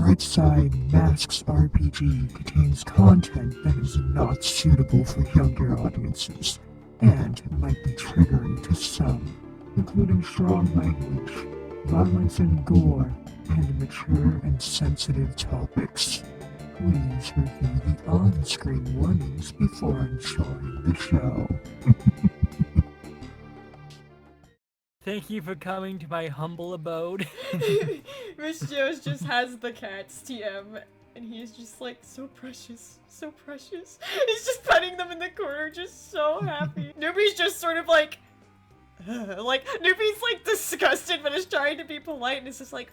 Brightside Masks RPG contains content that is not suitable for younger audiences and might be triggering to some, including strong language, violence and gore, and mature and sensitive topics. Please review the on-screen warnings before enjoying the show. Thank you for coming to my humble abode. Mus'Jio just has the cat's TM, and he's just like, so precious, so precious. He's just petting them in the corner, just so happy. Newbie's just sort of like Newbie's like disgusted, but is trying to be polite, and is just like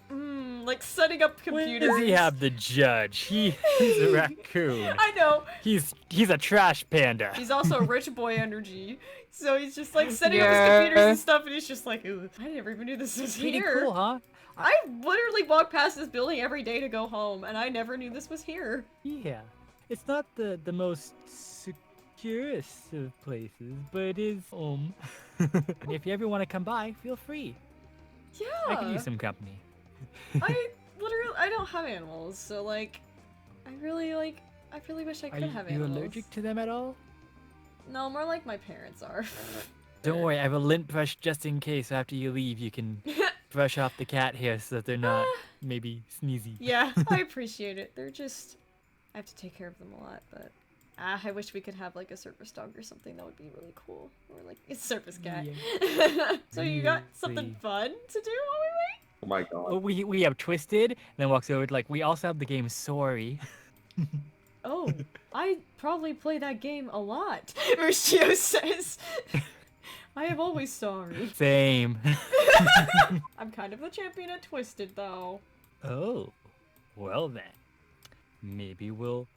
setting up computers. Where does he have the judge? He's a raccoon. I know. He's a trash panda. He's also rich boy energy, so he's just like setting up his computers and stuff, and he's just like, ooh, I never even knew this was Pretty here. cool, huh? I literally walk past this building every day to go home, and I never knew this was here. Yeah. It's not the most securest of places, but it is home. And if you ever want to come by, feel free. Yeah. I could use some company. I don't have animals, so like, I really wish I could have animals. Are you allergic to them at all? No, more like my parents are. Don't worry, I have a lint brush just in case after you leave you can brush off the cat hair so that they're not maybe sneezy. Yeah, I appreciate it. They're just, I have to take care of them a lot, but I wish we could have like a service dog or something. That would be really cool. Or like a service cat. Yeah. So you got something fun to do while we wait? Oh my god. Well, we have Twisted, and then walks over to, like, we also have the game Sorry. Oh, I probably play that game a lot, Mus'Jio says. I am always sorry. Same. I'm kind of the champion at Twisted, though. Oh, well then. Maybe we'll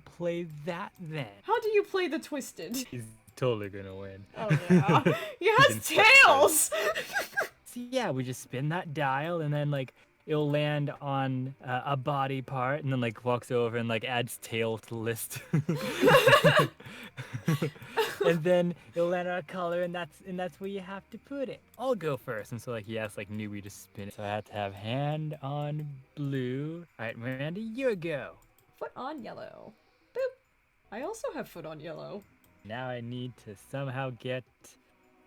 play that then. How do you play the Twisted? He's totally gonna win. Oh yeah. He has tails! So yeah, we just spin that dial, and then, like, it'll land on a body part, and then, like, walks over and, like, adds tail to the list. And then it'll land on a color, and that's where you have to put it. I'll go first, and so, like, he asks, like, Newbie to spin it. So I have to have hand on blue. All right, Miranda, your go. Foot on yellow. Boop. I also have foot on yellow. Now I need to somehow get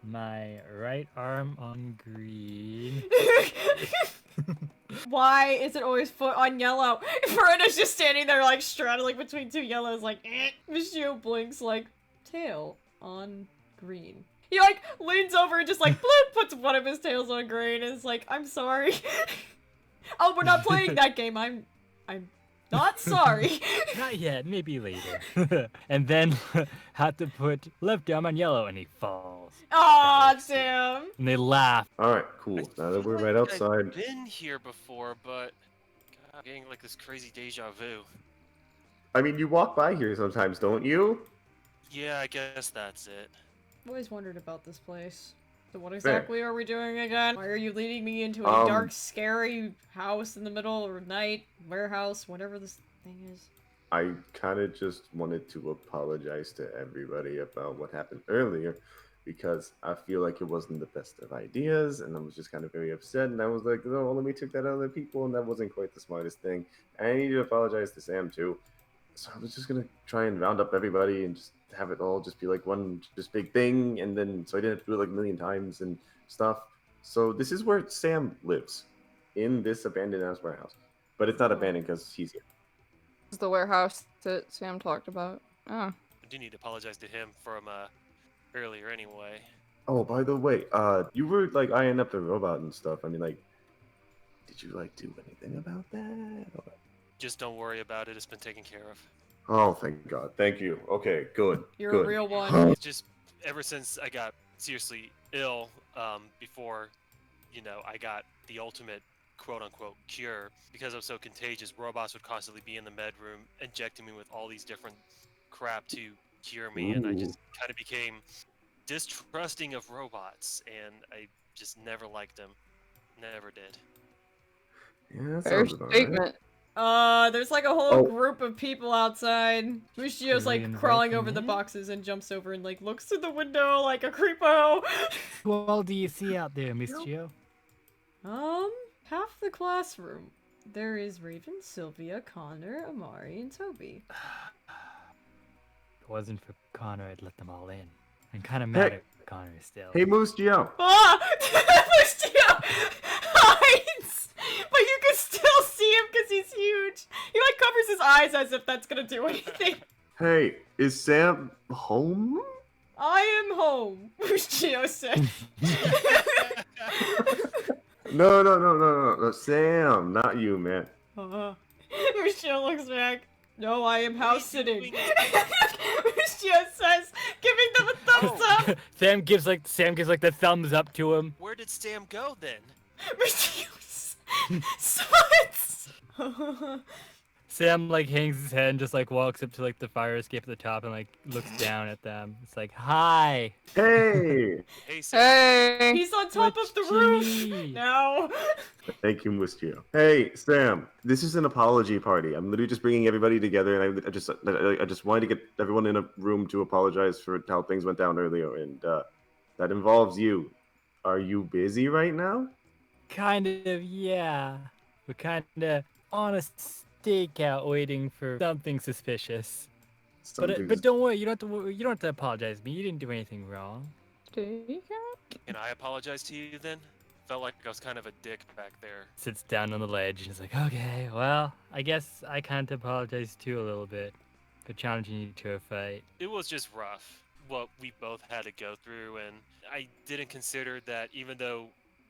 my right arm on green. Why is it always foot on yellow? Miranda's just standing there like straddling between two yellows like Mus'Jio blinks like tail on green. He like leans over and just like bloop, puts one of his tails on green and is like, I'm sorry. Oh, we're not playing that game. I'm not sorry. Not yet, maybe later. And then had to put left arm on yellow, and he falls. Aw, damn. And they laugh. Alright, cool. Now that we're right outside. I've been here before, but God, I'm getting like this crazy deja vu. I mean, you walk by here sometimes, don't you? Yeah, I guess that's it. I've always wondered about this place. So what exactly are we doing again? Why are you leading me into a dark, scary house in the middle of night, warehouse, whatever this thing is? I kind of just wanted to apologize to everybody about what happened earlier, because I feel like it wasn't the best of ideas, and I was just kind of very upset, and I was like, no, let me take that out of the people, and that wasn't quite the smartest thing. And I need to apologize to Sam, too. So I was just going to try and round up everybody and just have it all just be like one just big thing, and then so I didn't have to do it like a million times and stuff. So this is where Sam lives, in this abandoned ass warehouse. But it's not abandoned because he's here. This is the warehouse that Sam talked about. Oh. I do need to apologize to him from earlier anyway. Oh, by the way, you were like eyeing up the robot and stuff. I mean, like, did you like do anything about that? Or... Just don't worry about it. It's been taken care of. Oh, thank God. Thank you. Okay, good. You're good. a real one. It's just ever since I got seriously ill, before, you know, I got the ultimate quote-unquote cure, because I was so contagious, robots would constantly be in the med room injecting me with all these different crap to cure me, and I just kind of became distrusting of robots, and I just never liked them. Never did. Yeah, that Fair sounds about statement. right. There's like a whole group of people outside. Mus'Jio's like crawling over the boxes and jumps over and like looks through the window like a creepo. Who all do you see out there, Mus'Jio? Half the classroom. There is Raven, Sylvia, Connor, Amari, and Toby. If it wasn't for Connor, I'd let them all in. I'm kind of mad Hey. at Connor still. Hey, Mus'Jio. Ah! Mus'Jio hides! But you can still see him because he's huge. He like covers his eyes as if that's gonna do anything. Hey, is Sam home? I am home, Mus'Jio said. No, Sam, not you, man. Mus'Jio looks back. No, I am house What are you sitting. doing? Mus'Jio says, giving them a thumbs up. Sam gives like the thumbs up to him. Where did Sam go then? Mus'Jio sweats. Sam like hangs his head and just like walks up to like the fire escape at the top and like looks down at them. It's like, hi. Hey. Hey, Sam. Hey! He's on top of the What's roof she? now. Thank you, Mus'Jio. Hey, Sam, this is an apology party. I'm literally just bringing everybody together, and I just wanted to get everyone in a room to apologize for how things went down earlier, and that involves you. Are you busy right now? Kind of, yeah. We're kind of on a stakeout waiting for something suspicious. But don't worry, you don't have to apologize to me. You didn't do anything wrong. Stakeout? Can I apologize to you then? Felt like I was kind of a dick back there. Sits down on the ledge and is like, okay, well, I guess I can't apologize too a little bit for challenging you to a fight. It was just rough what we both had to go through, and I didn't consider that even though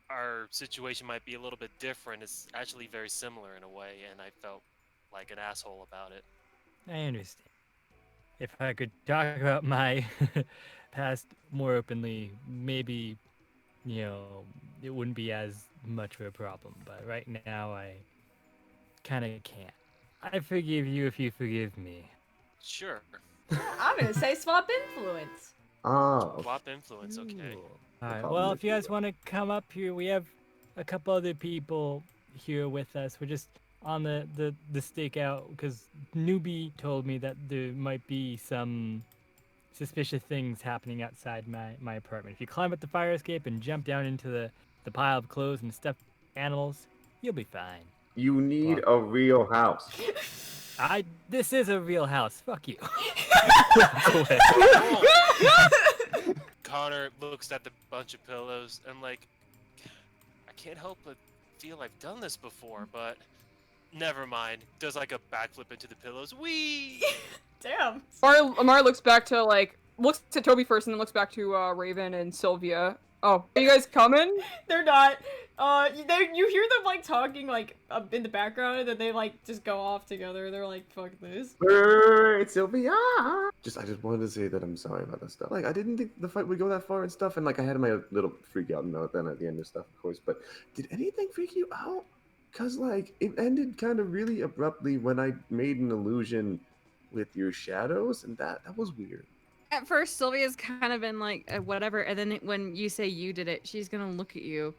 our situation might be a little bit different, it's actually very similar in a way, and I felt like an asshole about it. I understand. If I could talk about my past more openly, maybe, it wouldn't be as much of a problem. But right now, I kind of can't. I forgive you if you forgive me. Sure. I'm gonna say swap influence. Oh, Swap influence, okay. Alright, problem well, is if you guys want to come up here, we have a couple other people here with us. We're just on the stakeout because Newbie told me that there might be some suspicious things happening outside my apartment. If you climb up the fire escape and jump down into the pile of clothes and stuffed animals, you'll be fine. you need a real house. This is a real house. Fuck you. Connor looks at the bunch of pillows and like, I can't help but feel I've done this before, but never mind. Does like a backflip into the pillows. Whee! Damn. Amar looks back to looks to Toby first and then looks back to Raven and Sylvia. Oh, are you guys coming? They're not. You hear them like talking like in the background, and then they like just go off together. They're like, "Fuck this." It's Sylvia. I just wanted to say that I'm sorry about that stuff. Like, I didn't think the fight would go that far and stuff, and like I had my little freak out note then at the end of stuff, of course. But did anything freak you out? Cause like it ended kind of really abruptly when I made an illusion with your shadows, and that was weird. At first, Sylvia's kind of been like, whatever, and then when you say you did it, she's gonna look at you.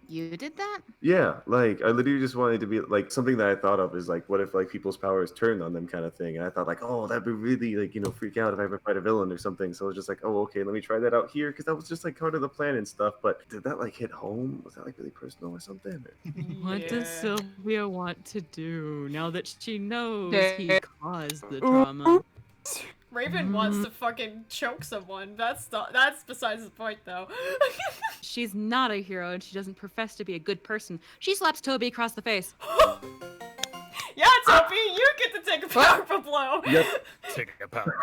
You did that? Yeah, like I literally just wanted to be like something that I thought of is like, what if like people's powers turned on them kind of thing, and I thought like, oh, that'd be really like freak out if I ever fight a villain or something. So I was just like, oh, okay, let me try that out here because that was just like part of the plan and stuff. But did that like hit home? Was that like really personal or something? What does Yeah. Sylvia want to do now that she knows Yeah. he caused the trauma? Raven wants to fucking choke someone. That's besides the point, though. She's not a hero and she doesn't profess to be a good person. She slaps Toby across the face. Yeah, Toby, you get to take a powerful blow. Yep. Take a power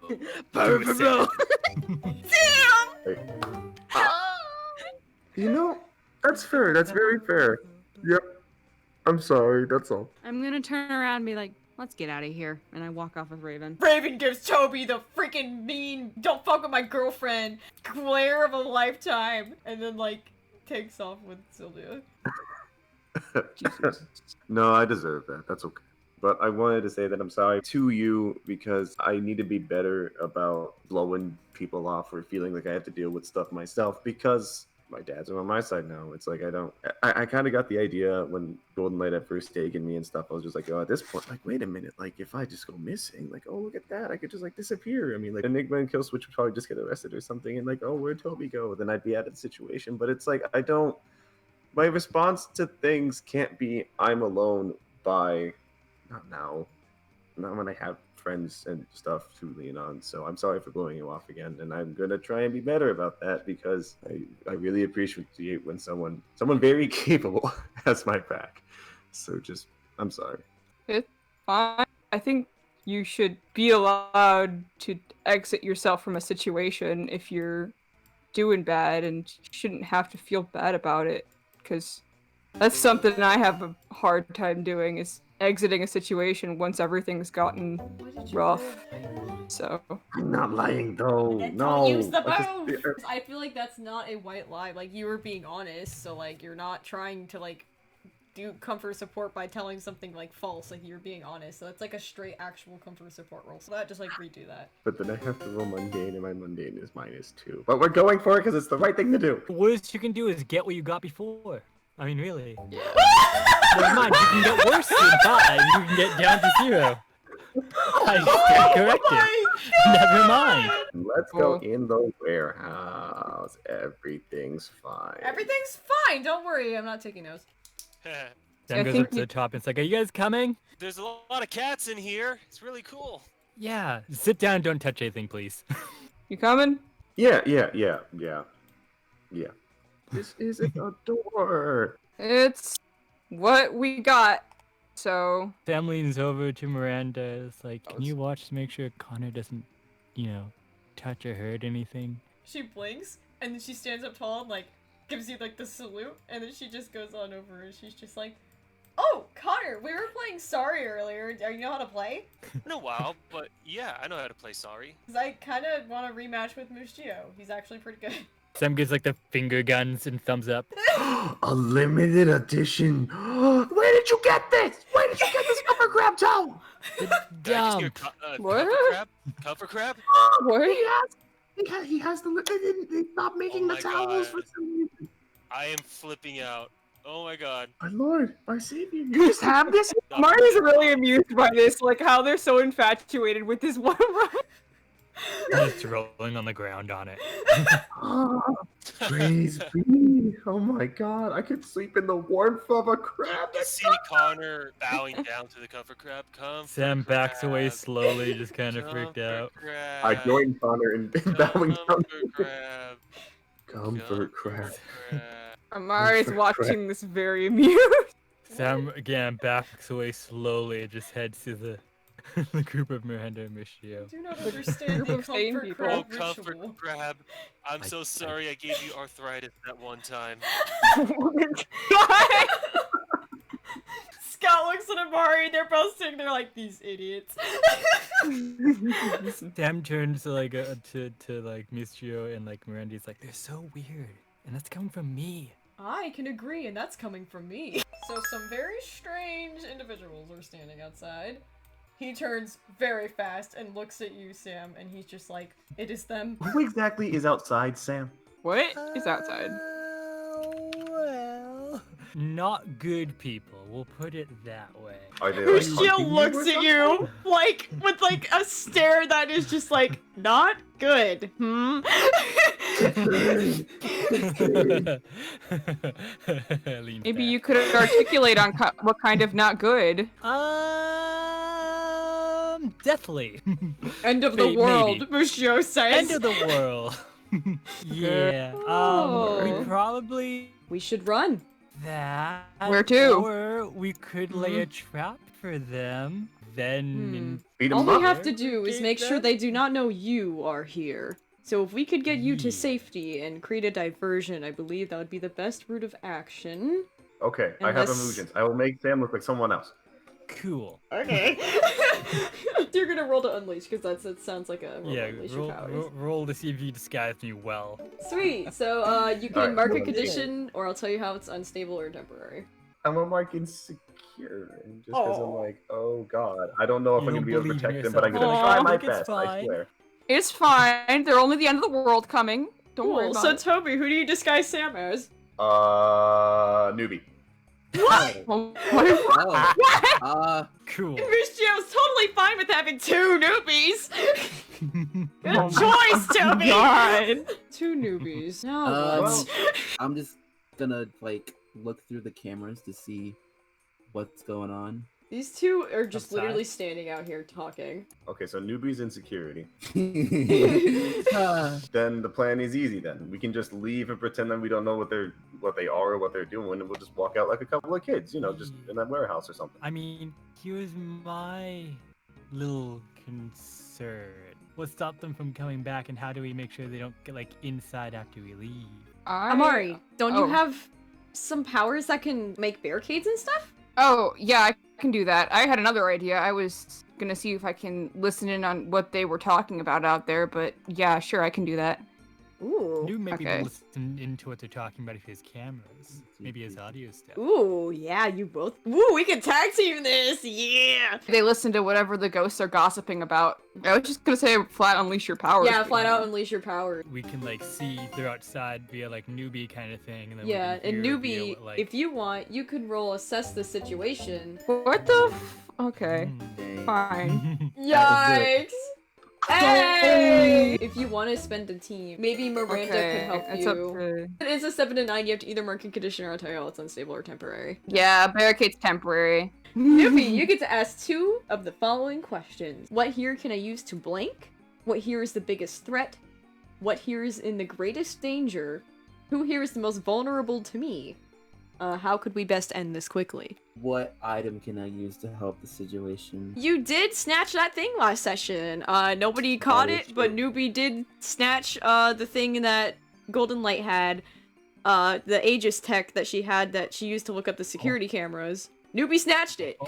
blow. Powerful blow. Damn. That's fair. That's very fair. Yep. I'm sorry. That's all. I'm gonna turn around and be like, let's get out of here. And I walk off with Raven. Raven gives Toby the freaking mean, don't fuck with my girlfriend glare of a lifetime, and then like takes off with Sylvia. No, I deserve that. That's okay. But I wanted to say that I'm sorry to you because I need to be better about blowing people off or feeling like I have to deal with stuff myself because my dad's on my side now. It's like I kind of got the idea when Golden Light had first taken me and stuff. I was just like, oh, at this point, like, wait a minute. Like, if I just go missing, like, oh, look at that. I could just like disappear. I mean, like, Enigma and Killswitch would probably just get arrested or something. And like, oh, where'd Toby go? Then I'd be out of the situation. But it's like, I don't my response to things can't be I'm alone by not now. Not when I have friends and stuff to lean on. So I'm sorry for blowing you off again, and I'm gonna try and be better about that because I really appreciate when someone very capable has my back. So just I'm sorry. It's fine. I think you should be allowed to exit yourself from a situation if you're doing bad, and you shouldn't have to feel bad about it, because that's something I have a hard time doing, is exiting a situation once everything's gotten rough. So I'm not lying though. Then No. don't use the I boom! just- I feel like that's not a white lie. Like, you were being honest, so, like, you're not trying to, like, do comfort support by telling something, like, false. Like, you're being honest. So that's, like, a straight actual comfort support roll. So that, just, like, redo that. But then I have to roll mundane, and my mundane is -2. But we're going for it because it's the right thing to do. The worst you can do is get what you got before. I mean, really. Never mind, you can get worse than 5. You can get down to 0. I stand corrected. Never mind. Let's go in the warehouse. Everything's fine. Everything's fine! Don't worry, I'm not taking notes. Sam goes think up to the top and it's like, are you guys coming? There's a lot of cats in here. It's really cool. Yeah. Sit down, don't touch anything, please. you coming? Yeah. This isn't a door. It's what we got. So Sam leans over to Miranda. It's like, can you watch to make sure Connor doesn't, touch or hurt anything? She blinks, and then she stands up tall and, like, gives you, like, the salute, and then she just goes on over and she's just like, oh, Connor, we were playing Sorry earlier. Do you know how to play? Been a while, but yeah, I know how to play Sorry. Because I kind of want to rematch with Mus'Jio. He's actually pretty good. Sam gives like the finger guns and thumbs up. A limited edition. Where did you get this? Where did you get this cover grab towel? Did I just hear Dump. What? Cover crab? Cover crab? what? He has the. They stopped making Oh the my towels God. for some reason. I am flipping out. Oh my god. My lord, my savior. You just have this? Marty's really amused by this, like how they're so infatuated with this one run. Just rolling on the ground on it. Praise be. Oh my god, I could sleep in the warmth of a crab. You see Connor bowing down to the comfort crab. Comfort Sam backs away crab. slowly, just kind of freaked Comfort out. crab. I joined Connor in bowing down. Comfort crab. Comfort crab. crab. Amari's Crap. watching this very amused. Sam again backs away slowly, just heads to the the group of Miranda and Mus'Jio. I do not understand Group the of sane comfort people. Oh, crab comfort ritual. crab. I'm I- so sorry I gave you arthritis that one time. Scott looks at Amari, they're both sitting there like, these idiots. Sam turns to like Mus'Jio and like Miranda's like, they're so weird, and that's coming from me. I can agree, and that's coming from me. So some very strange individuals are standing outside. He turns very fast and looks at you, Sam, and he's just like, it is them. Who exactly is outside, Sam? What is outside? Well, not good people. We'll put it that way. Are they like Mus'Jio hunting looks or at something? you, like, with like a stare that is just like, not good, hmm? Leans Maybe back. you could articulate on what kind of not good. Definitely. End of the Maybe. world, Mus'Jio says. End of the world. Yeah. Oh. We probably We should run. that. Where to? Or we could lay a trap for them. Then Beat All 'em we up. have to do is Get make sure them? they do not know you are here. So if we could get you to Yeah. safety and create a diversion, I believe that would be the best route of action. Okay, I have Unless- illusions. I will make Sam look like someone else. cool. Okay. You're gonna roll to unleash because that sounds like a roll Yeah. to unleash your powers. Roll to see if you disguise me well. Sweet. So you can Alright, mark a roll to condition, or I'll tell you how it's unstable or temporary. I'm a mark insecure, and just because I'm Aw. like, oh god, I don't know if You I'm gonna don't be able to believe in protect them, but I'm yourself. gonna Aw, try I my think it's best. I fine. swear. It's fine. They're only the end of the world coming. Don't worry Cool. about So it. Toby, who do you disguise Sam as? Newbie. What? Oh. Cool. Mus'Jio's totally fine with having two newbies. Good Oh choice, Toby. God. Two newbies. Now Um, what? I'm just gonna like look through the cameras to see what's going on? These two are just Outside? literally standing out here talking. Okay, so newbies in security. Uh, Then the plan is easy. Then we can just leave and pretend that we don't know what they are or what they're doing, and we'll just walk out like a couple of kids, just in that warehouse or something. I mean, here's my little concern. What stopped them from coming back, and how do we make sure they don't get like inside after we leave? Amari, don't Oh. you have some powers that can make barricades and stuff? Oh, yeah, I can do that. I had another idea. I was gonna see if I can listen in on what they were talking about out there, but yeah, sure, I can do that. Ooh. You maybe Okay. listen into what they're talking about if he has cameras, maybe his audio stuff. Ooh, yeah, you both. Ooh, we can tag team this. Yeah. They listen to whatever the ghosts are gossiping about. I was just gonna say flat unleash your powers. Yeah, but, flat you out know. unleash your power. We can like see they're outside via like newbie kind of thing, and then Yeah, we can and hear newbie, via, what, like, if you want, you can roll assess the situation. What the Okay, dang. fine. Yikes! Hey! If you want to spend a team, maybe Miranda Okay, can help it's you. up to... It's a 7 to 9. You have to either mark a condition or tell it's unstable or temporary. Yeah, barricade's temporary. Newbie, you get to ask 2 of the following questions. What here can I use to blank? What here is the biggest threat? What here is in the greatest danger? Who here is the most vulnerable to me? How could we best end this quickly? What item can I use to help the situation? You did snatch that thing last session. Nobody caught is it, but Newbie did snatch the thing that Golden Light had. The Aegis tech that she had that she used to look up the security cameras. Newbie snatched it.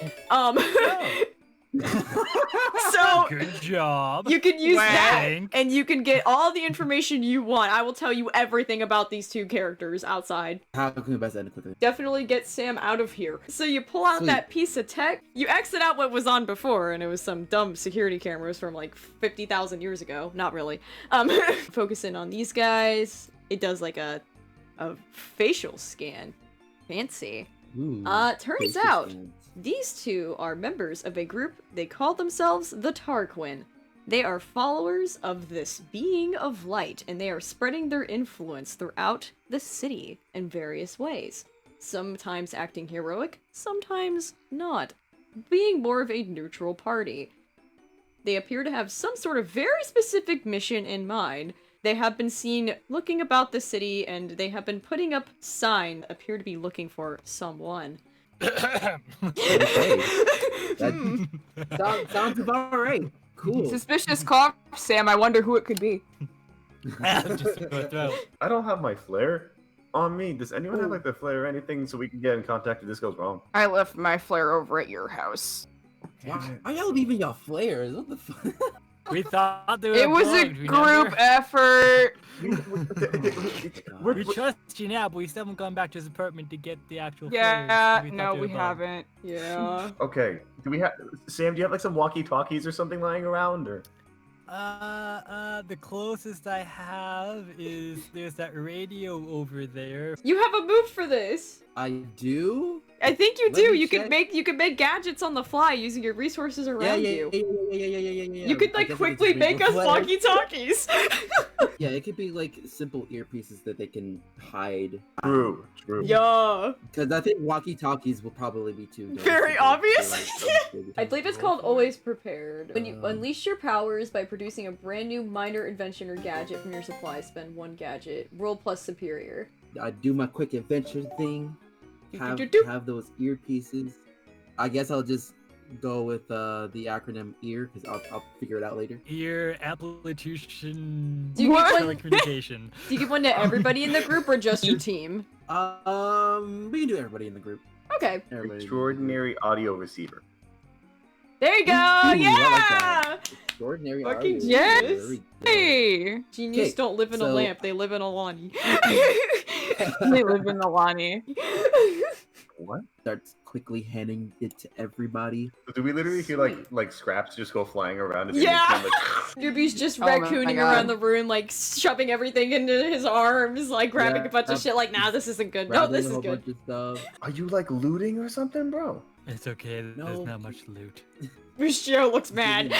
So Good job. you can use that, Wank. and you can get all the information you want. I will tell you everything about these 2 characters outside. How can we best end it quickly? Definitely get Sam out of here. So you pull out Sweet. that piece of tech, you exit out what was on before, and it was some dumb security cameras from like 50,000 years ago. Not really. Focus in on these guys. It does like a facial scan. Fancy. Ooh, Turns facial out scans. these 2 are members of a group. They call themselves the Tarquin. They are followers of this being of light, and they are spreading their influence throughout the city in various ways. Sometimes acting heroic, sometimes not, being more of a neutral party. They appear to have some sort of very specific mission in mind. They have been seen looking about the city, and they have been putting up signs that appear to be looking for someone. That sounds about right. Cool. Suspicious cough, Sam. I wonder who it could be. Just a sore throat. I don't have my flare on me. Does anyone have like the flare or anything so we can get in contact if this goes wrong? I left my flare over at your house. Why y'all leaving y'all flares? What the fuck? We thought they were It was a bugged, group remember? effort. We trust you now, but we still haven't gone back to his apartment to get the actual Yeah, flares. no, thought they we were bugged. haven't. Yeah. Okay. Do we have Sam? Do you have like some walkie-talkies or something lying around, or? The closest I have is there's that radio over there. You have a move for this. I do? I think you Let do. me You check. can make gadgets on the fly using your resources around you. Yeah. You could I like guess I quickly just bring make the us flares. walkie-talkies. Yeah, it could be like simple earpieces that they can hide. True. Yeah. Because I think walkie-talkies will probably be too. Very dumb obvious. to, like, I believe it's called Always Prepared. When you unleash your powers by producing a brand new minor invention or gadget from your supply, spend 1 gadget. Roll plus superior. I do my quick adventure thing. Do-do-do-do. Have those earpieces. I guess I'll just go with the acronym EAR because I'll figure it out later. Ear application Do you get one? telecommunication. Do you give one to everybody in the group or just your team? We can do everybody in the group. Okay. Everybody. Extraordinary audio receiver. There you go. Ooh, I like Yeah. that. Extraordinary. Fucking audio. yes. There we go. Hey, Genius Okay, don't live in a so- lamp. They live in a Lonnie. they live in the Lani. What? Starts quickly handing it to everybody. So do we literally hear like scraps just go flying around? And Yeah. then like, Newbie's just Oh my raccooning God. around the room, like shoving everything into his arms, like grabbing Yeah, a bunch of shit. Like, nah, this isn't good. No, grabbing this a is whole good. bunch of stuff. are you like looting or something, bro? It's okay, there's No. not much loot. Mus'Jio looks mad.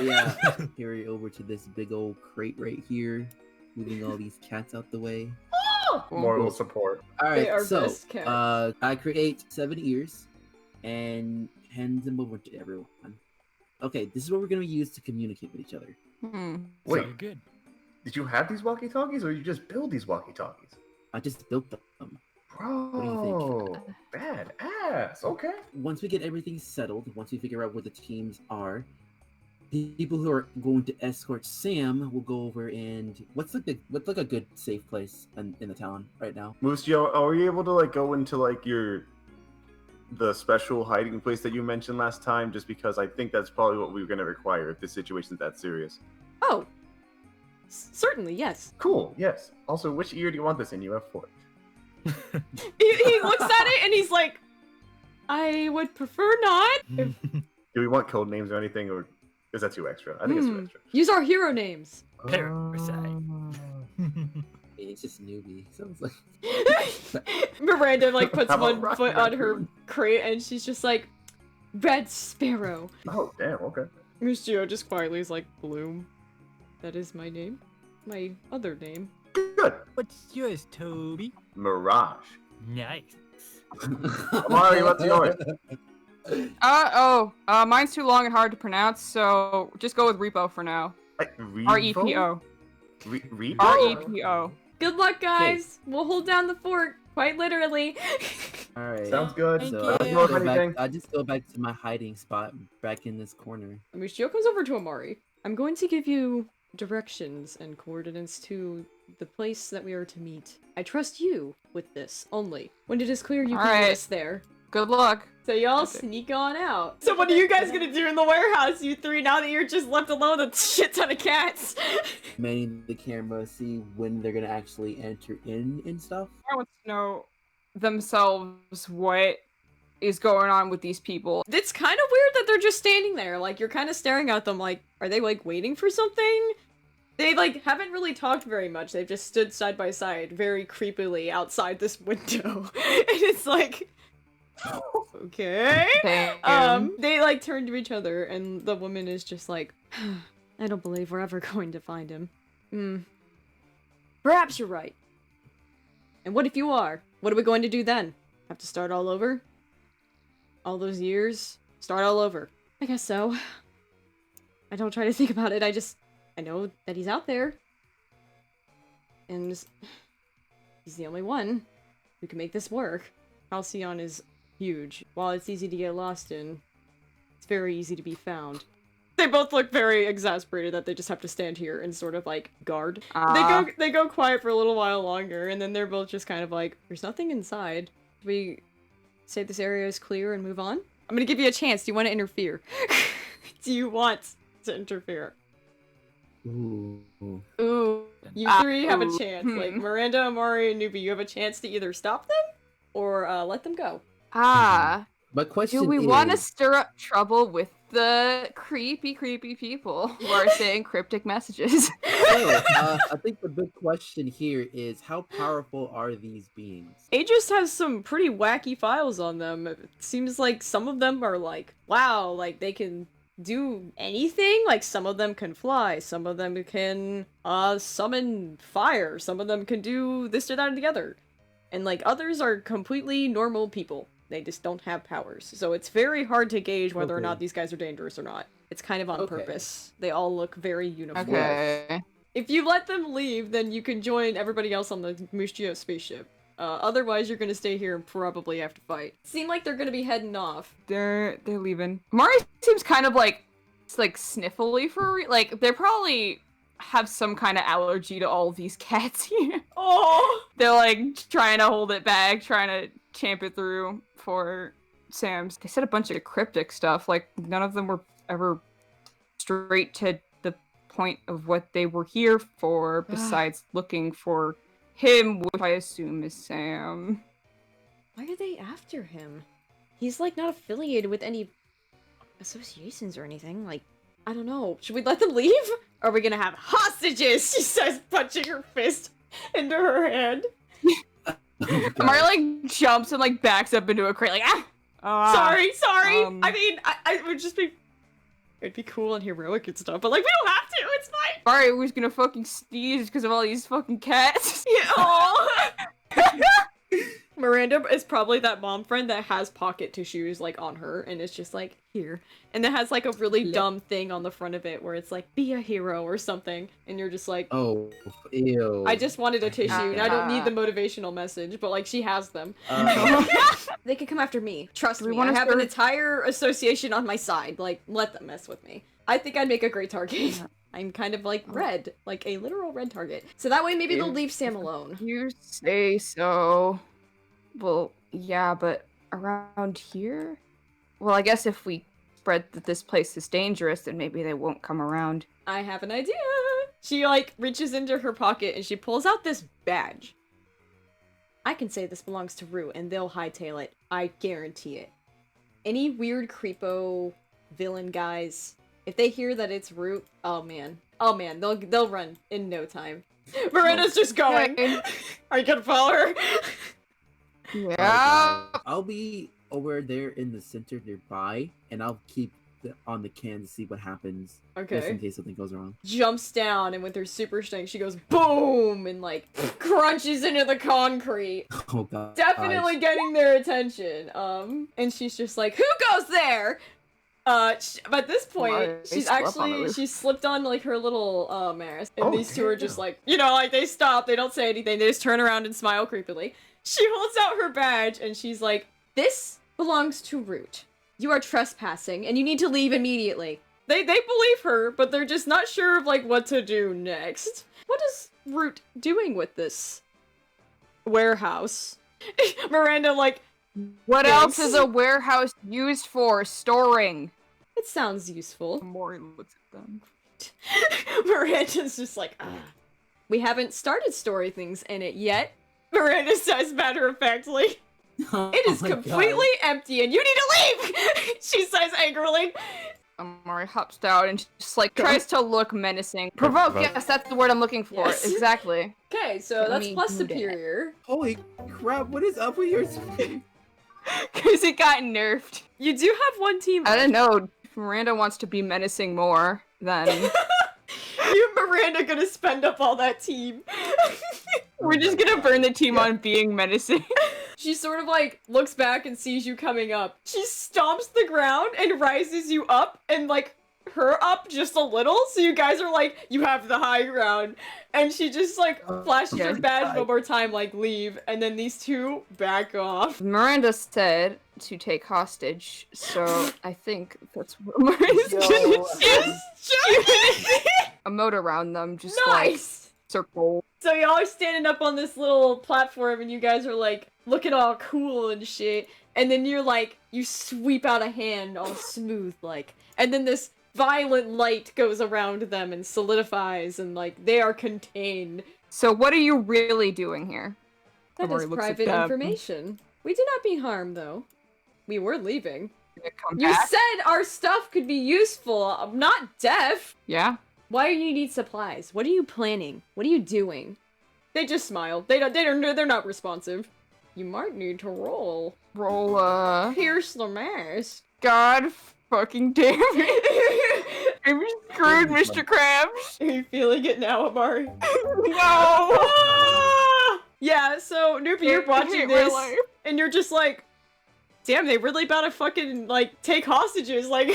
Yeah. Carry over to this big old crate right here, moving all these cats out the way. Moral support. All They are right, so best cats. I create 7 ears and hand them over to everyone. Okay, this is what we're gonna use to communicate with each other. Wait, So good. did you have these walkie-talkies, or you just build these walkie-talkies? I just built them. Bro, do you badass. Okay. Once we get everything settled, once we figure out where the teams are, the people who are going to escort Sam will go over and what's like a good safe place in the town right now? Mus'Jio, are you able to like go into like the special hiding place that you mentioned last time? Just because I think that's probably what we're gonna require if this situation's that serious. Oh, certainly, yes. Cool. Yes. Also, which ear do you want this in? You have 4. He looks at it and he's like, I would prefer not. Do we want code names or anything, or is that too extra? I think it's too extra. Use our hero names. Parasite. It's just newbie. Sounds like Miranda like puts How about one foot Rocky on her Raccoon? crate and she's just like, Red Sparrow. Oh, damn. Okay. Mus'Jio just quietly is like, Bloom. That is my name. My other name. Good. What's yours, Toby? Mirage. Nice. Amari, what's yours? Mine's too long and hard to pronounce, so just go with Repo for now. R-E-P-O. Repo? R-E-P-O. Good luck, guys. We'll hold down the fort, quite literally. all right. Sounds good. Thank So you. I just go back to my hiding spot, back in this corner. Mus'Jio comes over to Amari. I'm going to give you directions and coordinates to the place that we are to meet. I trust you with this only. When it is clear you can Alright. meet us there. Good luck. So y'all Okay. sneak on out. So what are you guys gonna do in the warehouse, you three, now that you're just left alone with a shit ton of cats? Manning the camera, see when they're gonna actually enter in and stuff. I want to know themselves what is going on with these people. It's kind of weird that they're just standing there. Like, you're kind of staring at them like, are they, like, waiting for something? They, like, haven't really talked very much. They've just stood side by side, very creepily outside this window. And it's like, okay. They, like, turn to each other, and the woman is just like, I don't believe we're ever going to find him. Perhaps you're right. And what if you are? What are we going to do then? Have to start all over? All those years? Start all over. I guess so. I don't try to think about it, I know that he's out there. And he's the only one who can make this work. Halcyon is huge. While it's easy to get lost in, it's very easy to be found. They both look very exasperated that they just have to stand here and sort of like guard. They go quiet for a little while longer, and then they're both just kind of like, there's nothing inside. Do we say this area is clear and move on? I'm gonna give you a chance. Do you want to interfere? Do you want to interfere? Ooh. Ooh. You three have a chance. Like, Miranda, Amari, and Newbie, you have a chance to either stop them or let them go. My question Do we is, want to stir up trouble with the creepy people who are saying cryptic messages? I think the big question here is, how powerful are these beings? Aegis has some pretty wacky files on them. It seems like some of them are like, wow, like they can do anything. Like, some of them can fly, some of them can summon fire, some of them can do this or that and together. And like, others are completely normal people. They just don't have powers. So it's very hard to gauge whether or not these guys are dangerous or not. It's kind of on purpose. They all look very uniform. Okay. If you let them leave, then you can join everybody else on the Mus'Jio spaceship. Otherwise, you're gonna stay here and probably have to fight. Seem like they're gonna be heading off. They're leaving. Mari seems kind of like sniffly for like they probably have some kind of allergy to all of these cats here. Oh! They're like trying to hold it back, trying to champ it through for Sam's. They said a bunch of cryptic stuff. Like, none of them were ever straight to the point of what they were here for, besides looking for him, which I assume is Sam. Why are they after him? He's like not affiliated with any associations or anything. Like, I don't know. Should we let them leave? Or are we gonna have hostages? She says, punching her fist into her hand. Mari like jumps and like backs up into a crate, like sorry. I mean, I would just be. It'd be cool and heroic and stuff, but like we don't have to. It's fine. Mario was gonna fucking sneeze because of all these fucking cats. Yeah. Aw. Miranda is probably that mom friend that has pocket tissues like on her and it's just like here. And it has like a really dumb thing on the front of it where it's like be a hero or something and you're just like, Oh, ew. I just wanted a tissue and I don't need the motivational message, but like she has them. They could come after me. Trust We me. wanna I have an start- entire association on my side. Like let them mess with me. I think I'd make a great target. I'm kind of like red, like a literal red target. So that way maybe they'll leave Sam alone. You say so. Well, yeah, but around here? Well, I guess if we spread that this place is dangerous, then maybe they won't come around. I have an idea. She like reaches into her pocket and she pulls out this badge. I can say this belongs to Rue and they'll hightail it. I guarantee it. Any weird creepo villain guys, if they hear that it's Rue, oh man, they'll run in no time. Miranda's just going. Okay. Are you gonna follow her? Yeah. I'll be over there in the center nearby, and I'll keep on the can to see what happens. Just in Okay. case something goes wrong. Jumps down and with her super strength, she goes boom and like crunches into the concrete. Oh god. Definitely getting their attention. And she's just like, who goes there? But at this point, Why? she's Slip on the actually, roof. she slipped on like her little mask. And Oh, these two are damn. just like, you know, like they stop, they don't say anything, they just turn around and smile creepily. She holds out her badge and she's like, this belongs to Root. You are trespassing and you need to leave immediately. They believe her, but they're just not sure of like what to do next. What is Root doing with this warehouse? Miranda like, What else Thanks. is a warehouse used for? Storing. it sounds useful. Mori looks at them. Miranda's just like, ah. We haven't started story things in it yet. Miranda says matter-of-factly. It is completely empty and you need to leave! She says angrily. Mori hops down and just like tries to look menacing. Provoke, yes, that's the word I'm looking for. Yes. Exactly. Okay, so Let that's me plus do that. superior. Holy crap! What is up with your speed? Because it got nerfed. You do have one team I left. don't know. If Miranda wants to be menacing more, then You and Miranda gonna spend up all that team. we're just gonna burn the team on being menacing. She sort of like looks back and sees you coming up. She stomps the ground and rises you up and like her up just a little, so you guys are like, you have the high ground. And she just like flashes her yes, badge one more time, like leave, and then these two back off. Miranda said to take hostage, so I think that's what Miranda's Yo, gonna do. Just A moat around them, just like nice! circle. So y'all are standing up on this little platform and you guys are like looking all cool and shit. And then you're like, you sweep out a hand all smooth like. And then this violent light goes around them and solidifies and like they are contained. So what are you really doing here? That Amori is looks at private them. information. We did not mean harm though. We were leaving. Gonna come You back? said our stuff could be useful. I'm not deaf. Yeah. Why do you need supplies? What are you planning? What are you doing? They just smile. They're not responsive. You might need to roll. Roll Pierce the mask. God fucking damn it. I'm screwed, Mr. Krabs. Are you feeling it now, Amari? No. Ah! Yeah, so Noopy, you're I watching hate my this, life. and you're just like, damn, they really about to fucking, like, take hostages. Like,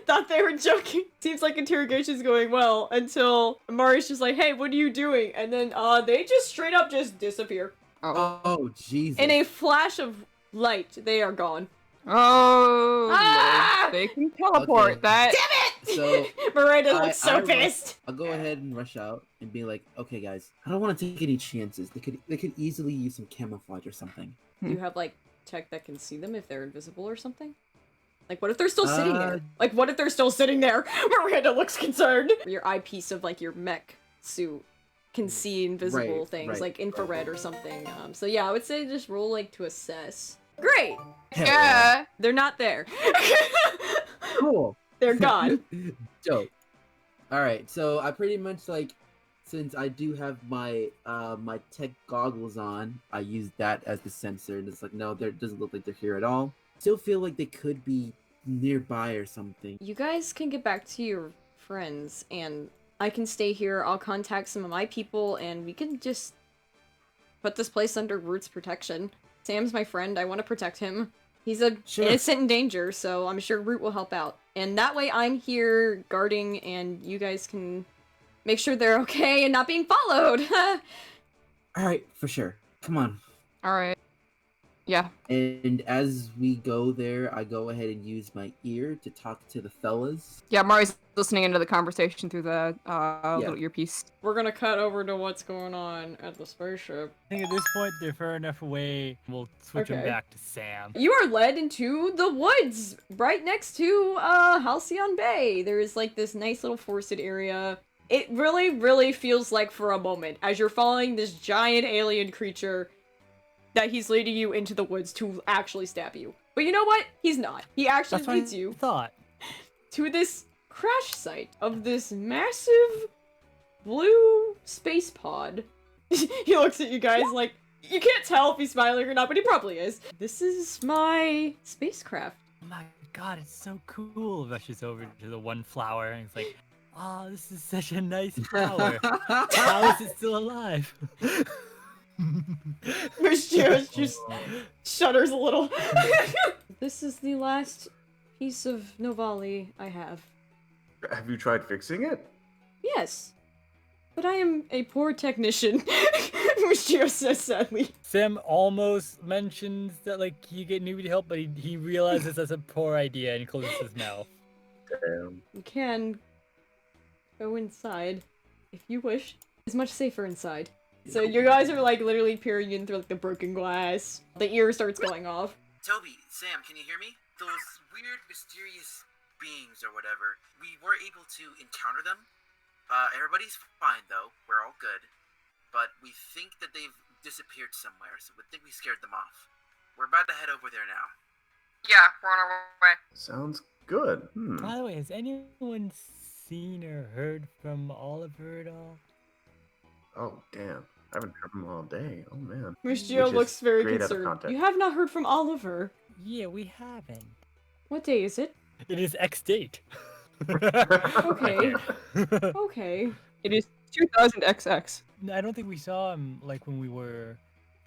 thought they were joking. Seems like interrogation's going well until Amari's just like, hey, what are you doing? And then, they just straight up just disappear. Oh Jesus! In a flash of light, they are gone. Oh, Ah! Lord, they can teleport Okay. that. So Miranda I- looks so I- pissed. I'll go ahead and rush out and be like, okay, guys, I don't want to take any chances. They could easily use some camouflage or something. Do you have, like, tech that can see them if they're invisible or something? Like, what if they're still sitting there? Like, what if they're still sitting there? Miranda looks concerned. Your eyepiece of, like, your mech suit can see invisible Right, things, right. like infrared or something. So yeah, I would say just roll, like, to assess. Great! Hell Yeah. They're not there. Cool. They're gone. Dope. All right, so I pretty much like, since I do have my my tech goggles on, I use that as the sensor, and it's like, no, there doesn't look like they're here at all. Still feel like they could be nearby or something. You guys can get back to your friends, and I can stay here. I'll contact some of my people, and we can just put this place under Root's protection. Sam's my friend. I want to protect him. He's a Sure. innocent in danger, so I'm sure Root will help out. And that way I'm here guarding, and you guys can make sure they're okay and not being followed. All right, for sure. Come on. All right. Yeah. And as we go there, I go ahead and use my ear to talk to the fellas. Yeah, Mari's listening into the conversation through the little earpiece. We're gonna cut over to what's going on at the spaceship. I think at this point they're far enough away. We'll switch them Okay. back to Sam. You are led into the woods, right next to Halcyon Bay. There is like this nice little forested area. It really, really feels like for a moment, as you're following this giant alien creature, that he's leading you into the woods to actually stab you. But you know what? He's not. He actually That's what leads I you thought. to this crash site of this massive blue space pod. He looks at you guys like, you can't tell if he's smiling or not, but he probably is. This is my spacecraft. Oh my god, it's so cool. Rushes over to the one flower and it's like, oh, this is such a nice flower. How is it still alive? Mus'Jio just shudders a little. This is the last piece of Novali I have. Have you tried fixing it? Yes, but I am a poor technician. Mus'Jio says sadly. Sam almost mentions that like you get newbie help, but he realizes that's a poor idea and he closes his mouth. Damn. You can go inside if you wish. It's much safer inside. So you guys are like literally peering in through like the broken glass. The ear starts going off. Toby, Sam, can you hear me? Those weird, mysterious beings or whatever, we were able to encounter them. Everybody's fine though, we're all good. But we think that they've disappeared somewhere, so we think we scared them off. We're about to head over there now. Yeah, we're on our way. Sounds good. By the way, has anyone seen or heard from Oliver at all? Oh, damn. I haven't heard from him all day. Oh, man. Mus'Jio Which is looks very straight out of concerned. context. You have not heard from Oliver. Yeah, we haven't. What day is it? It is X date. Okay. Okay. It is 2000XX. No, I don't think we saw him like when we were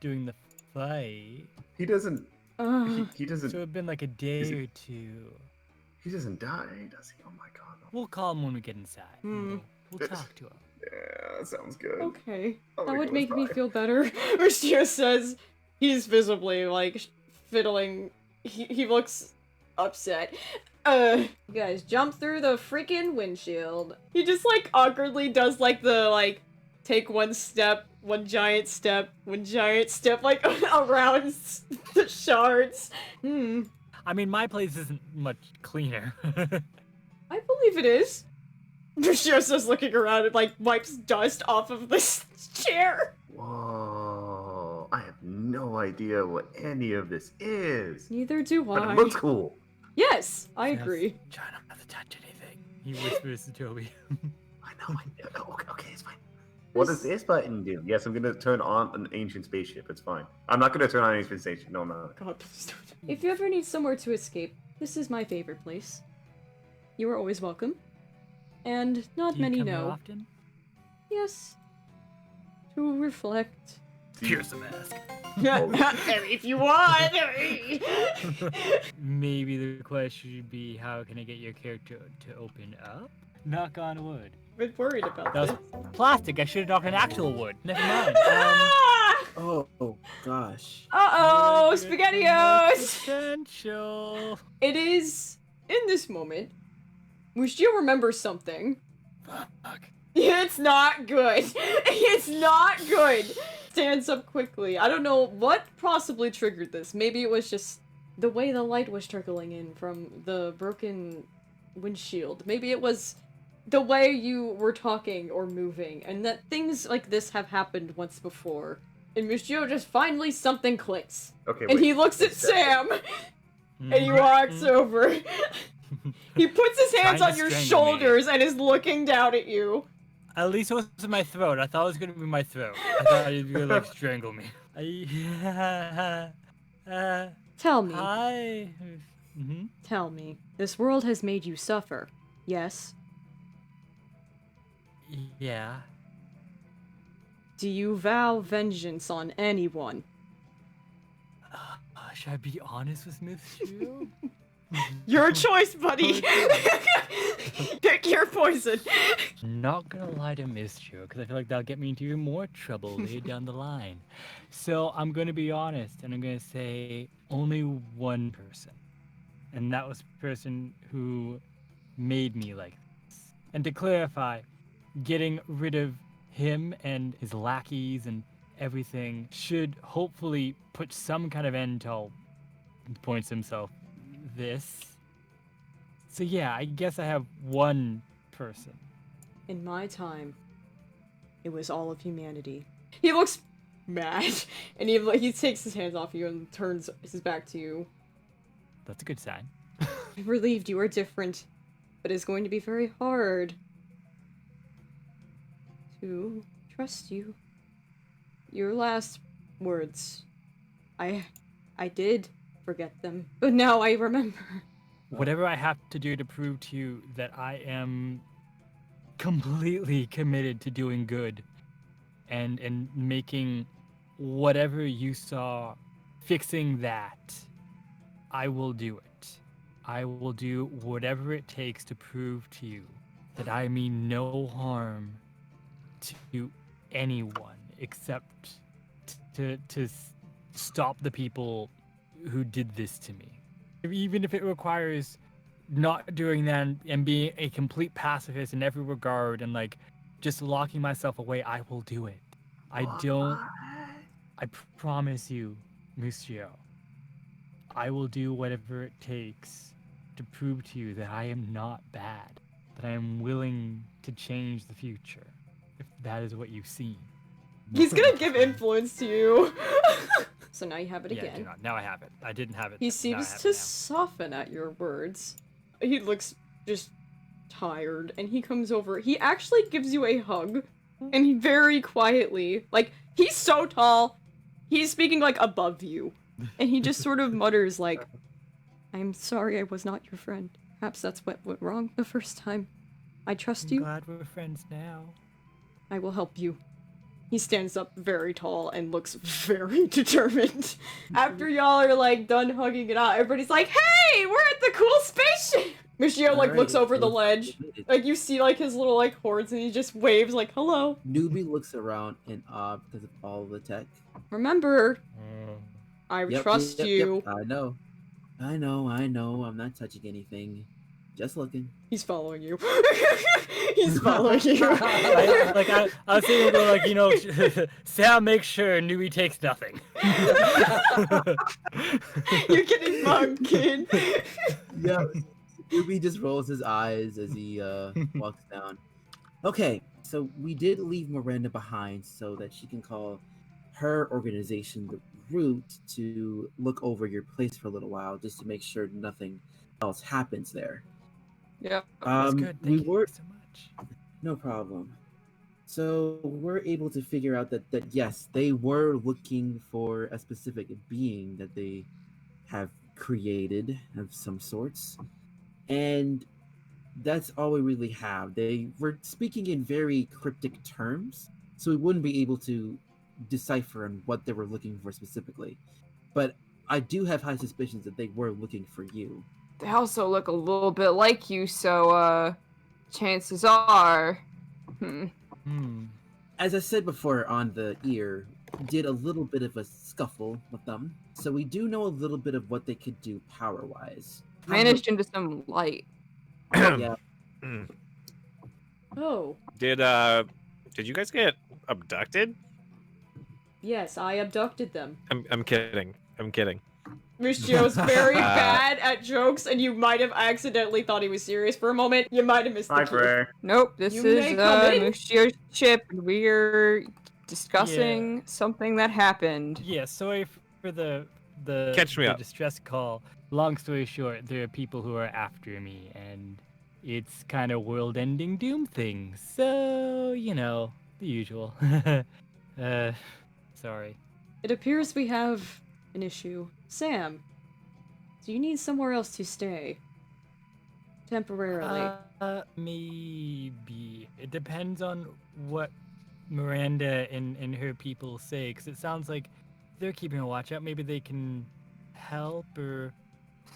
doing the fight. He doesn't. He doesn't. So it'd been like a day or two. He doesn't die, does he? Oh my god. We'll call him when we get inside. Hmm. We'll talk to him. Yeah, that sounds good. Okay. I'll That make would him make me fine. feel better. Mus'Jio says he's visibly like fiddling. He looks upset. You guys jump through the freaking windshield. He just like awkwardly does like the like take one step, one giant step, like around the shards. I mean, my place isn't much cleaner. I believe it is. Mus'Jio's just looking around and like wipes dust off of this chair. Whoa. I have no idea what any of this is. Neither do But I. it looks cool. Yes, I Yes. agree. Try not to touch anything. He whispers to Toby. I know. Okay, it's fine. What does this button do? Yes, I'm gonna turn on an ancient spaceship. It's fine. I'm not gonna turn on an ancient spaceship. No, I'm not. God, please don't. If you ever need somewhere to escape, this is my favorite place. You are always welcome. And not Do you many come here know. often? Yes. To reflect. Pierce the mask. If you want. Maybe the question should be, how can I get your character to open up? Knock on wood. Been worried about That this. was plastic. I should have knocked on actual wood. Never mind. Oh gosh. Uh-oh, SpaghettiOs! Potential. It is, in this moment, Mus'Jio remembers something. Fuck. It's not good. It's not good. Stands up quickly. I don't know what possibly triggered this. Maybe it was just the way the light was trickling in from the broken windshield. Maybe it was the way you were talking or moving, and that things like this have happened once before. And Mus'Jio just finally something clicks. Okay, And wait. he looks at Sam, and he walks Mhm. over. He puts his hands Trying on to your strangle me. shoulders and is looking down at you. At least it wasn't my throat. I thought it was gonna be my throat. I thought you'd be like strangle me. Tell me. Hi. Mm-hmm. Tell me, this world has made you suffer, yes? Yeah. Do you vow vengeance on anyone? Should I be honest with Mus'Jio? Your choice, buddy! Pick your poison! Not gonna lie to Mus'Jio, because I feel like that'll get me into even more trouble later down the line. So I'm gonna be honest, and I'm gonna say only one person. And that was the person who made me like this. And to clarify, getting rid of him and his lackeys and everything should hopefully put some kind of end to all, he points himself, this. So yeah, I guess I have one person. In my time, it was all of humanity. He looks mad, and he takes his hands off you and turns his back to you. That's a good sign. I'm relieved you are different, but it's going to be very hard to trust you. Your last words, I did forget them, but now I remember. Whatever I have to do to prove to you that I am completely committed to doing good and making whatever you saw, fixing that, I will do it. I will do whatever it takes to prove to you that I mean no harm to anyone except to stop the people who did this to me. Even if it requires not doing that and being a complete pacifist in every regard and like just locking myself away, I will do it. I promise you, Mus'Jio, I will do whatever it takes to prove to you that I am not bad, that I am willing to change the future, if that is what you've seen. He's gonna give influence to you. So now you have it Yeah, again. do not. Now I have it. I didn't have it. He Now I seems have to it now. soften at your words. He looks just tired, and he comes over. He actually gives you a hug, and he very quietly, like, he's so tall, he's speaking, like, above you. And he just sort of mutters, like, I'm sorry I was not your friend. Perhaps that's what went wrong the first time. I trust I'm you. glad we're friends now. I will help you. He stands up very tall and looks very determined. After y'all are like done hugging it out, everybody's like, "Hey, we're at the cool spaceship!" Mus'Jio like looks over the ledge. Like you see like his little like hordes and he just waves like, "Hello." Newbie looks around in awe because of all the tech. Remember, I Yep, trust yep, you. Yep. I know. I'm not touching anything. Just looking. He's following you. He's following you. I was thinking about, like, you know, Sam makes sure Nui takes nothing. You're getting mugged, kid. Yeah. Newbie just rolls his eyes as he walks down. Okay, so we did leave Miranda behind so that she can call her organization, the Root, to look over your place for a little while, just to make sure nothing else happens there. Yep. That's good. Thank you so much. No problem. So we're able to figure out that yes, they were looking for a specific being that they have created of some sorts. And that's all we really have. They were speaking in very cryptic terms, so we wouldn't be able to decipher on what they were looking for specifically. But I do have high suspicions that they were looking for you. They also look a little bit like you, so chances are. As I said before on the ear, did a little bit of a scuffle with them, so we do know a little bit of what they could do power-wise. Vanished into some light. Yeah. Oh. Did you guys get abducted? Yes, I abducted them. I'm kidding. Mus'Jio's very bad at jokes, and you might have accidentally thought he was serious for a moment. You might have missed the key. Nope, this You is may come in. Mus'Jio's ship, and we're discussing something that happened. Yeah, sorry for the Catch me the up. distress call. Long story short, there are people who are after me, and it's kind of world-ending doom things. So, you know, the usual. Sorry. It appears we have an issue. Sam, Do you need somewhere else to stay? Temporarily. Maybe. It depends on what Miranda and her people say, because it sounds like they're keeping a watch out. Maybe they can help, or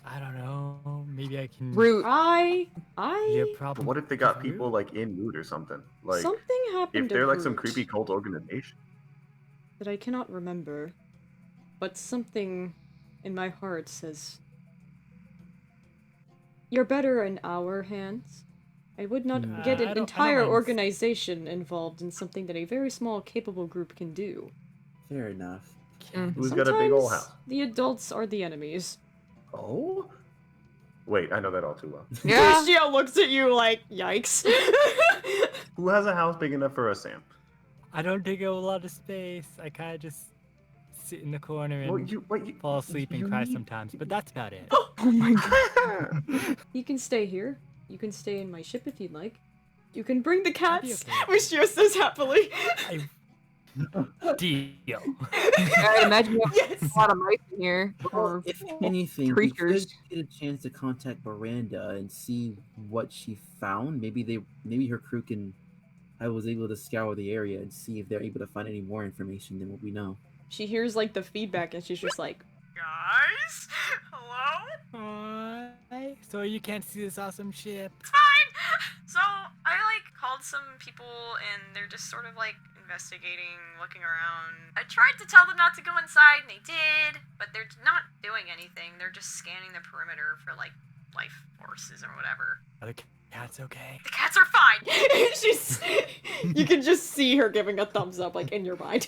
I don't know. Maybe I can. Root. Yeah, But probably. what if they got people like in loot or something? Like Something happened if they're to like some Groot creepy cult organization. that I cannot remember, but something in my heart says you're better in our hands. I would not get I an don't entire mind. organization involved in something that a very small, capable group can do. Fair enough. Who's got a big old Sometimes house? the adults are the enemies. Oh? Wait, I know that all too well. Yeah. Mus'Jio looks at you like, yikes. Who has a house big enough for a Sam? I don't take up a lot of space. I kind of just sit in the corner and Well, you fall asleep and you cry need- sometimes, but that's about it. Oh my god. You can stay here. You can stay in my ship if you'd like. You can bring the I'd be cats. okay. Mus'Jio says happily. Deal. I imagine you have Yes. a lot of mice in here. Well, Or if anything, we creatures. could get a chance to contact Miranda and see what she found. Maybe her crew can. I was able to scour the area and see if they're able to find any more information than what we know. She hears like the feedback and she's just like, guys, hello? Hi. So you can't see this awesome ship. Fine. So I like called some people and they're just sort of like investigating, looking around. I tried to tell them not to go inside and they did, but they're not doing anything. They're just scanning the perimeter for like life forces or whatever. Are the cats okay? The cats are fine. You can just see her giving a thumbs up like in your mind.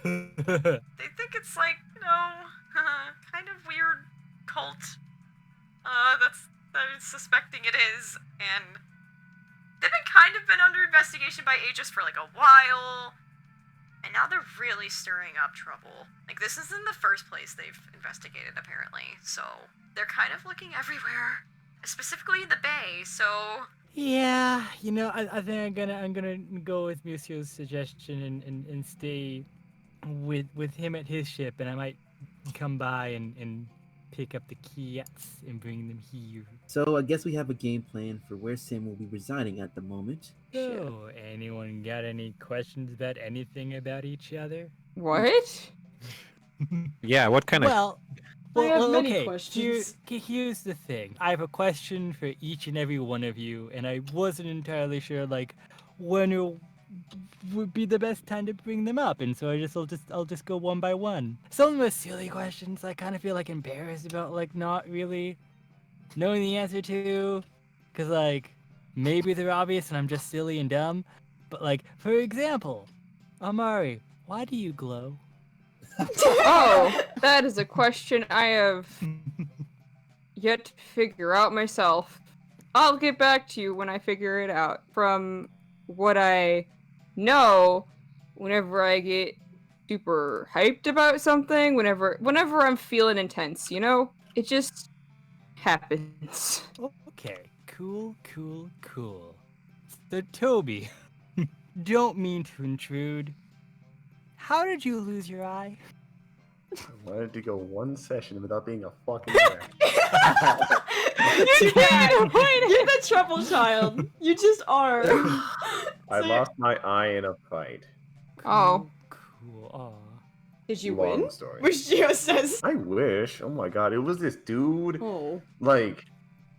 They think it's like, kind of weird cult. That is suspecting it is, and they've been under investigation by Aegis for like a while, and now they're really stirring up trouble. Like, this isn't the first place they've investigated, apparently, so they're kind of looking everywhere, specifically in the bay, so... Yeah, I think I'm gonna go with Mus'Jio's suggestion and stay with him at his ship, and I might come by and pick up the cats and bring them here. So I guess we have a game plan for where Sam will be residing at the moment. So, anyone got any questions about anything about each other? What? Yeah, what kind of... Well, I have many okay. questions. Here's the thing. I have a question for each and every one of you, and I wasn't entirely sure, like, when it would be the best time to bring them up, and so I'll just go one by one. Some of them are silly questions I kind of feel like embarrassed about, like, not really knowing the answer to, because, like, maybe they're obvious and I'm just silly and dumb, but, like, for example, Amari, why do you glow? Oh, that is a question I have yet to figure out myself. I'll get back to you when I figure it out. From what I know, whenever I get super hyped about something, whenever I'm feeling intense, it just happens. Okay, cool. So, Toby, don't mean to intrude. How did you lose your eye? I wanted to go one session without being a fucking wreck. You can't! You're the trouble child. You just are. I lost my eye in a fight. Oh. Cool. Aw. Did you Long win? story. Mus'Jio says. I wish. Oh my god, it was this dude. Oh. Like,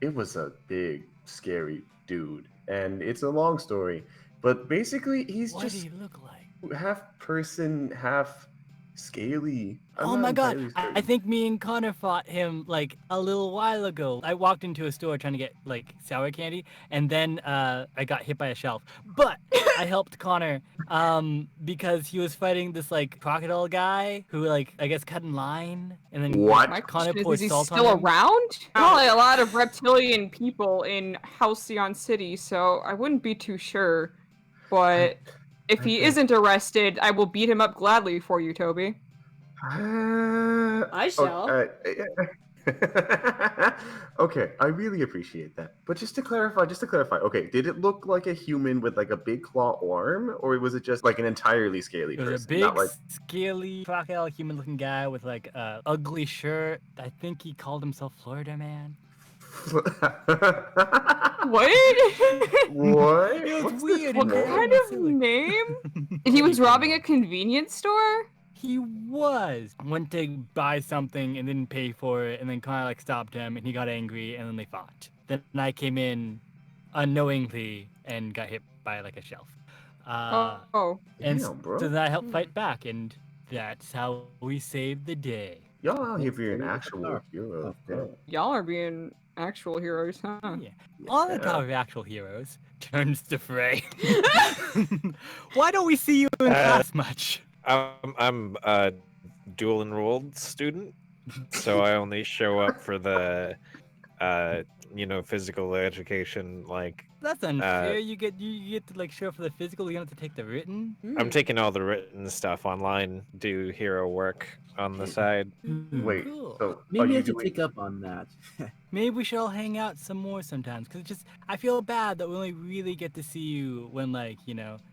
it was a big, scary dude. And it's a long story. But basically, he's What just do you look like? half person, half scaly. I'm Oh not my god, entirely I certain. think me and Connor fought him like a little while ago. I walked into a store trying to get like sour candy, and then I got hit by a shelf. But I helped Connor because he was fighting this like crocodile guy who like I guess cut in line, and then What? My Connor question is poured he salt on still him. around? Probably a lot of reptilian people in Halcyon City, so I wouldn't be too sure. But if he Okay. isn't arrested, I will beat him up gladly for you, Toby. I shall. Okay, I really appreciate that. But just to clarify, okay, did it look like a human with like a big claw arm, or was it just like an entirely scaly It was person? a big, Not like scaly, crocodile human-looking guy with like a ugly shirt. I think he called himself Florida Man. What? What? It was What's weird. What and bad kind and of silly. name? He was robbing a convenience store? He was. Went to buy something and didn't pay for it, and then kind of like stopped him, and he got angry, and then they fought. Then I came in unknowingly and got hit by like a shelf. Oh. And Damn, bro. so then I helped fight back, and that's how we saved the day. Y'all out here That's being very actual powerful. heroes. Okay. Y'all are being actual heroes, huh? Yeah. On the Yeah. top of actual heroes turns to Frey. Why don't we see you in class much? I'm a dual enrolled student, so I only show up for the, physical education. Like, That's unfair. You get to like show up for the physical. You don't have to take the written. I'm taking all the written stuff online, do hero work on the side. Wait, Cool. so are Maybe I you should doing? pick up on that. Maybe we should all hang out some more sometimes. Cause it's just I feel bad that we only really get to see you when like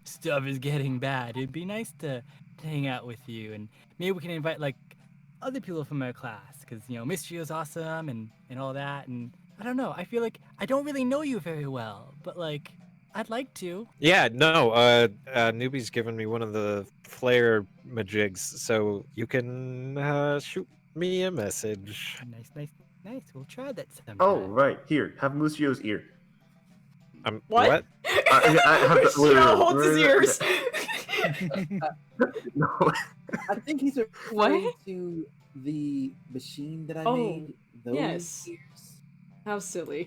stuff is getting bad. It'd be nice to hang out with you, and maybe we can invite like other people from our class. Cause Mus'Jio's awesome and all that. And I don't know. I feel like I don't really know you very well, but like I'd like to. Yeah, no, Newbie's given me one of the flare majigs, so you can shoot me a message. Nice. We'll try that sometime. Oh, right. Here, have Mus'Jio's ear. What? I have to. Mus'Jio holds his ears. No. I think he's referring to the machine that I Oh, made. Those yes. ears. How silly.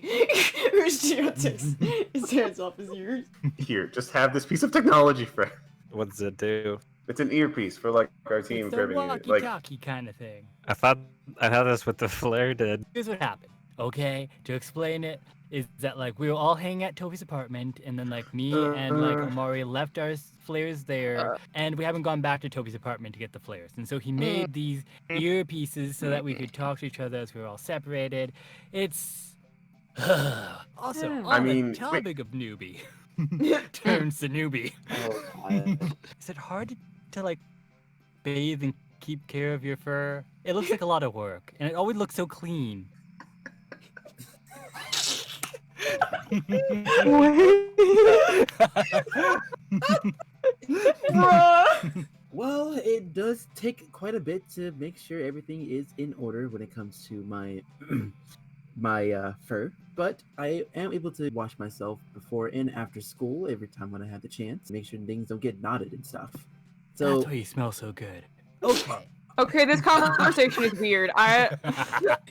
Mus'Jio takes his hands off his ears. Here, just have this piece of technology, Fred. What does it do? It's an earpiece for like our team It's for a everything. Like, walkie-talkie kind of thing. I thought that's what the flare did. Here's what happened. Okay, to explain it is that like we were all hanging at Toby's apartment, and then like me and like Amari left our flares there, and we haven't gone back to Toby's apartment to get the flares. And so he made these earpieces so that we could talk to each other as we were all separated. It's also Yeah. on I mean, the topic of newbie turns to newbie. Oh, God. Is it hard to like bathe and keep care of your fur? It looks like a lot of work, and it always looks so clean. Well, it does take quite a bit to make sure everything is in order when it comes to my my fur, but I am able to wash myself before and after school every time when I have the chance, make sure things don't get knotted and stuff. So That's why you smell so good. Okay. Okay, this conversation is weird.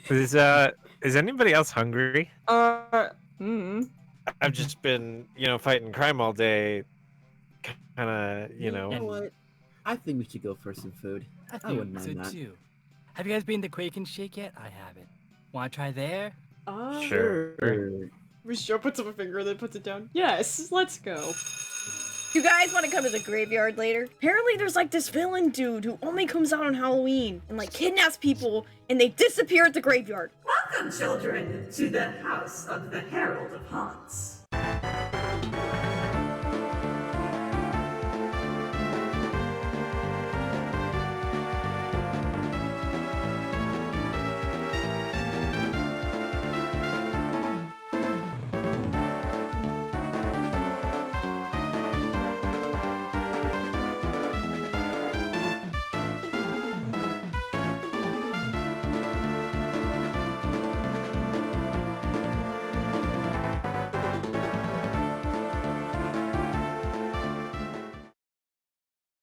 Is anybody else hungry? Mm. I've just been, fighting crime all day. Kind of, you know what? I think we should go for some food. I wouldn't think mind so that. too. Have you guys been to Quake and Shake yet? I haven't. Want to try there? Sure. Mus'Jio puts up a finger, then puts it down. Yes, let's go. You guys want to come to the graveyard later? Apparently there's like this villain dude who only comes out on Halloween and like kidnaps people and they disappear at the graveyard. Welcome, children, to the House of the Herald of Haunts.